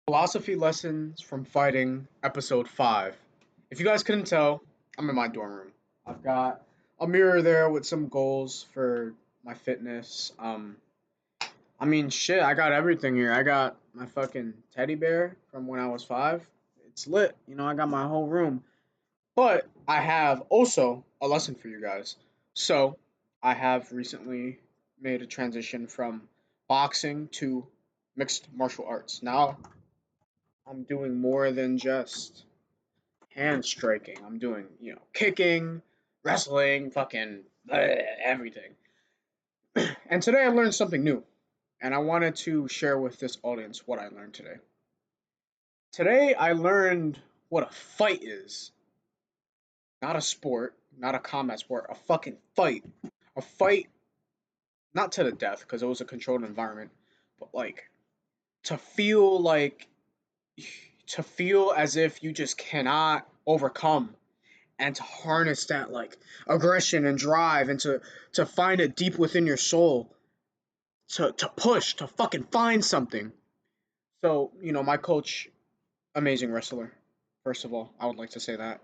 Philosophy Lessons from Fighting, Episode 5. If you guys couldn't tell, I'm in my dorm room. I've got a mirror there with some goals for my fitness. Shit, I got everything here. I got my fucking teddy bear from when I was 5. It's lit. I got my whole room. But I have also a lesson for you guys. So, I have recently made a transition from boxing to mixed martial arts. Now, I'm doing more than just hand striking. I'm doing, kicking, wrestling, fucking everything. And today I learned something new, and I wanted to share with this audience what I learned today. Today I learned what a fight is. Not a sport, not a combat sport, a fucking fight. A fight, not to the death, because it was a controlled environment, but like to feel like to feel as if you just cannot overcome and to harness that like aggression and drive and to find it deep within your soul to push to fucking find something. So my coach, amazing wrestler. First of all, I would like to say that.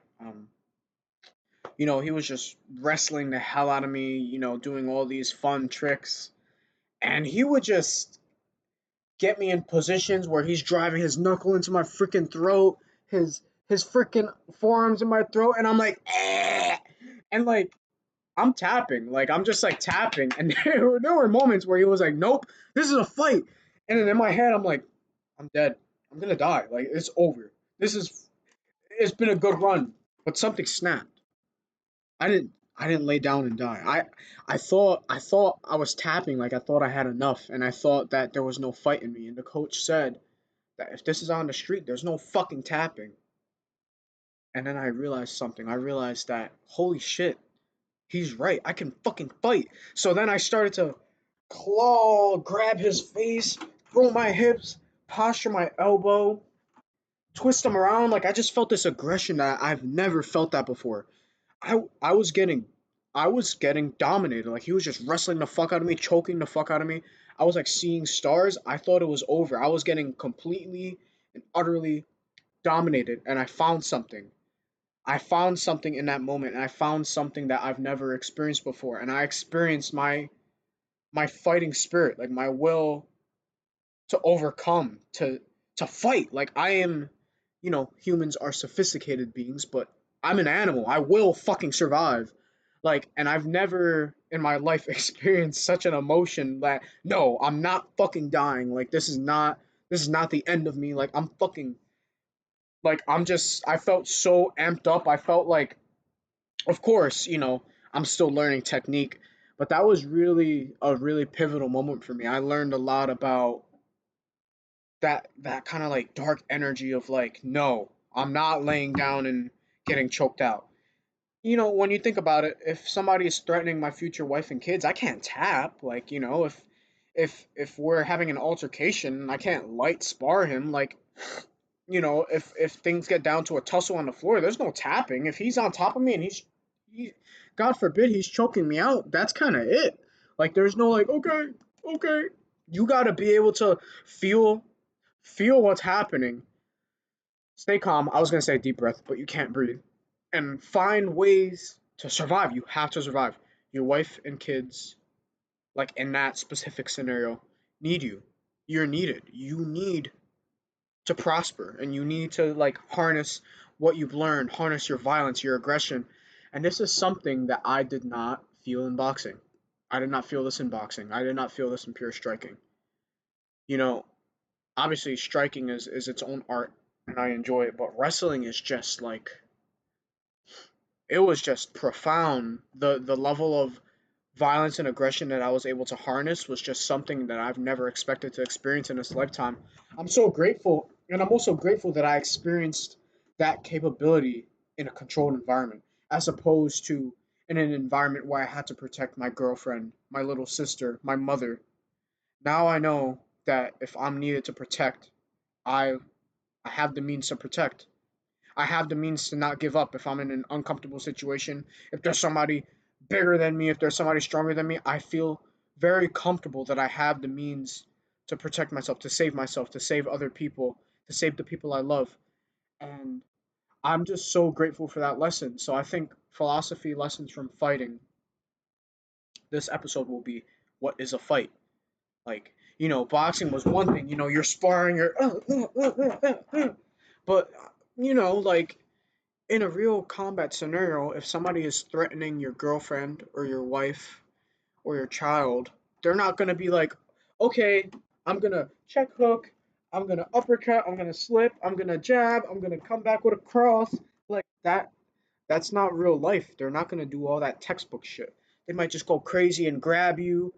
He was just wrestling the hell out of me. Doing all these fun tricks, and he would just get me in positions where he's driving his knuckle into my freaking throat, his freaking forearms in my throat, and I'm like, eh! And like I'm tapping, like I'm just like tapping, and there were moments where he was like, "Nope, this is a fight," and then in my head I'm like, "I'm dead. I'm gonna die. Like it's over. It's been a good run, but something snapped. I didn't I didn't lay down and die. I thought I was tapping, like I thought I had enough, and I thought that there was no fight in me. And the coach said that if this is on the street, there's no fucking tapping. And then I realized something. I realized that holy shit, he's right. I can fucking fight. So then I started to claw, grab his face, throw my hips, posture my elbow, twist him around. Like I just felt this aggression that I've never felt that before. I was getting dominated. Like he was just wrestling the fuck out of me, choking the fuck out of me. I was like seeing stars. I thought it was over. I was getting completely and utterly dominated, and I found something in that moment, and I found something that I've never experienced before. And I experienced my fighting spirit, like my will to overcome, to fight. Like I am, humans are sophisticated beings, but I'm an animal. I will fucking survive. Like, and I've never in my life experienced such an emotion that no, I'm not fucking dying. Like this is not the end of me. Like I'm fucking like I felt so amped up. I felt like of course, I'm still learning technique, but that was really a really pivotal moment for me. I learned a lot about that kind of like dark energy of like, no, I'm not laying down and getting choked out. When you think about it, if somebody is threatening my future wife and kids, I can't tap. Like, if we're having an altercation, I can't light spar him. Like, if things get down to a tussle on the floor, there's no tapping. If he's on top of me and he, God forbid, he's choking me out, that's kind of it. Like, there's no like, okay, okay. You got to be able to feel what's happening. Stay calm. I was gonna say deep breath, but you can't breathe. And find ways to survive. You have to survive. Your wife and kids, like in that specific scenario, need you. You're needed. You need to prosper and you need to like harness what you've learned, harness your violence, your aggression. And this is something that I did not feel in boxing. I did not feel this in boxing. I did not feel this in pure striking. You know, Obviously striking is its own art and I enjoy it, but wrestling is just like it was just profound. The level of violence and aggression that I was able to harness was just something that I've never expected to experience in this lifetime. I'm so grateful, and I'm also grateful that I experienced that capability in a controlled environment, as opposed to in an environment where I had to protect my girlfriend, my little sister, my mother. Now I know that if I'm needed to protect, I I have the means to protect. I have the means to not give up if I'm in an uncomfortable situation. If there's somebody bigger than me, if there's somebody stronger than me, I feel very comfortable that I have the means to protect myself, to save other people, to save the people I love. And I'm just so grateful for that lesson. So I think philosophy lessons from fighting, this episode will be what is a fight? Like, boxing was one thing, you're sparring, but, like in a real combat scenario, if somebody is threatening your girlfriend or your wife or your child, they're not going to be like, okay, I'm going to check hook, I'm going to uppercut, I'm going to slip, I'm going to jab, I'm going to come back with a cross. Like that, that's not real life. They're not going to do all that textbook shit. They might just go crazy and grab you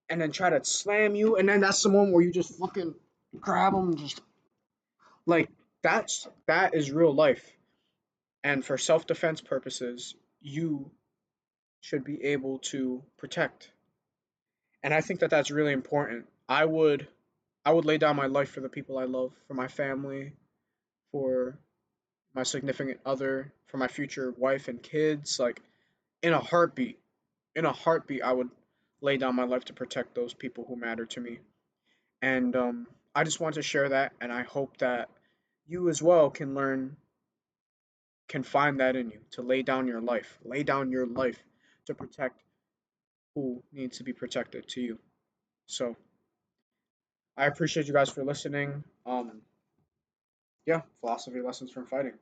and then try to slam you. And then that's the one where you just fucking grab them, just like that is real life. And for self defense purposes, you should be able to protect. And I think that that's really important. I would lay down my life for the people I love, for my family, for my significant other, for my future wife and kids. Like in a heartbeat, I would lay down my life to protect those people who matter to me. And I just want to share that, and I hope that you as well can find that in you to lay down your life to protect who needs to be protected to you. So I appreciate you guys for listening. Yeah, philosophy lessons from fighting.